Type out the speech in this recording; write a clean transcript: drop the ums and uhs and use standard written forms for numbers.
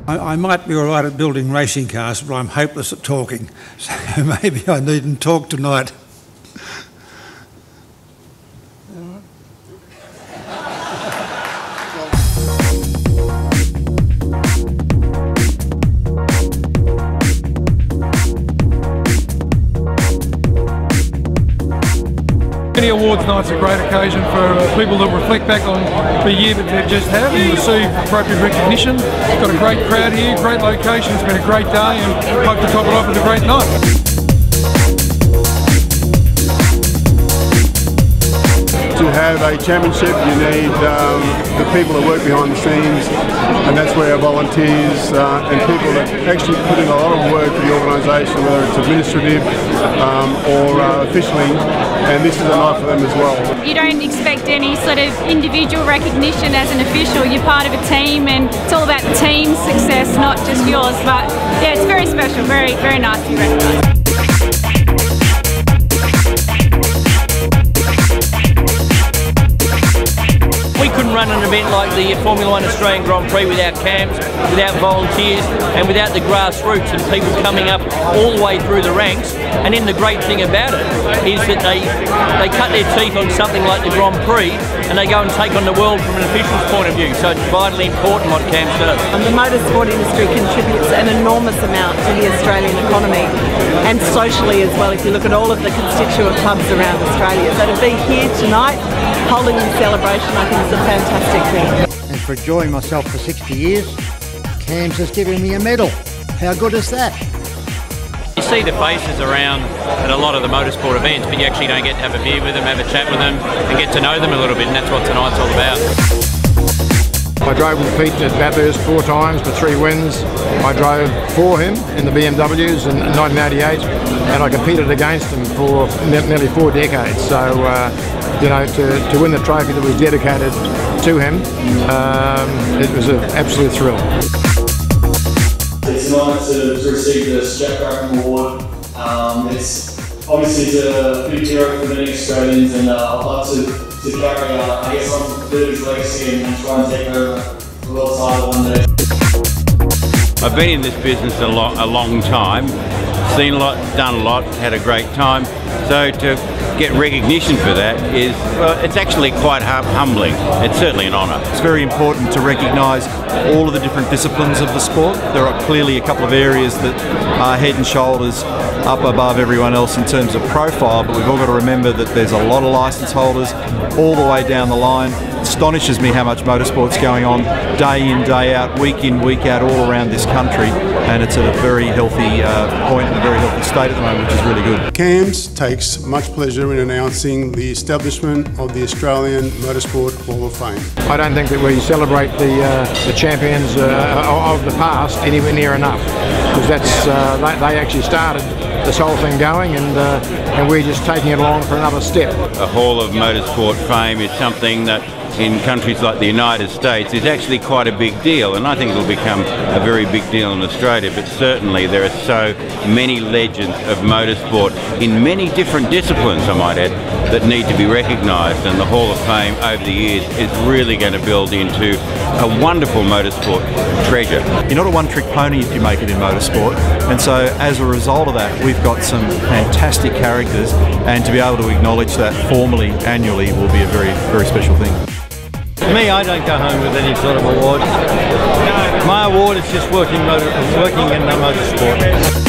I might be all right at building racing cars, but I'm hopeless at talking. So maybe I needn't talk tonight. Any awards night's a great occasion for people to reflect back on the year that they've just had and receive appropriate recognition. Got a great crowd here, great location, it's been a great day and hope to top it off with a great night. To have a championship, you need the people that work behind the scenes, and that's where our volunteers and people that actually put in a lot of work for the organisation, whether it's administrative or officially, and this is a night for them as well. You don't expect any sort of individual recognition as an official. You're part of a team, and it's all about the team's success, not just yours. But yeah, it's very special, very, very nice to be recognised. We couldn't run an event like the Formula 1 Australian Grand Prix without CAMS, without volunteers and without the grassroots and people coming up all the way through the ranks. And then the great thing about it is that they cut their teeth on something like the Grand Prix and they go and take on the world from an official's point of view. So it's vitally important what CAMS does. The motorsport industry contributes an enormous amount to the Australian economy and socially as well, if you look at all of the constituent clubs around Australia. So to be here tonight holding this celebration, I think is a fantastic thing. And for enjoying myself for 60 years, CAMS has given me a medal. How good is that? You see the faces around at a lot of the motorsport events, but you actually don't get to have a beer with them, have a chat with them, and get to know them a little bit, and that's what tonight's all about. I drove with Pete at Bathurst 4 times to 3 wins. I drove for him in the BMWs in 1988, and I competed against him for nearly 4 decades. So, you know, to win the trophy that was dedicated to him, it was an absolute thrill. It's an honour to receive the Strap Cracking Award. It's a big hero for many Australians, and I'd like to carry, I guess, on his legacy and try and take over the world title one day. I've been in this business a long time, seen a lot, done a lot, had a great time. So to get recognition for that is, well, it's actually quite humbling. It's certainly an honour. It's very important to recognise all of the different disciplines of the sport. There are clearly a couple of areas that are head and shoulders up above everyone else in terms of profile, but we've all got to remember that there's a lot of licence holders all the way down the line. It astonishes me how much motorsport's going on day in, day out, week in, week out, all around this country, and it's at a very healthy point and a very healthy state at the moment, which is really good. CAMS takes much pleasure in announcing the establishment of the Australian Motorsport Hall of Fame. I don't think that we celebrate the champions of the past anywhere near enough, because that's they actually started this whole thing going, and we're just taking it along for another step. A Hall of Motorsport Fame is something that in countries like the United States is actually quite a big deal, and I think it will become a very big deal in Australia. But certainly there are so many legends of motorsport in many different disciplines, I might add, that need to be recognised, and the Hall of Fame over the years is really going to build into a wonderful motorsport treasure. You're not a one-trick pony if you make it in motorsport, and so as a result of that we've got some fantastic characters, and to be able to acknowledge that formally annually will be a very, very special thing. For me, I don't go home with any sort of award. My award is just working in motorsport.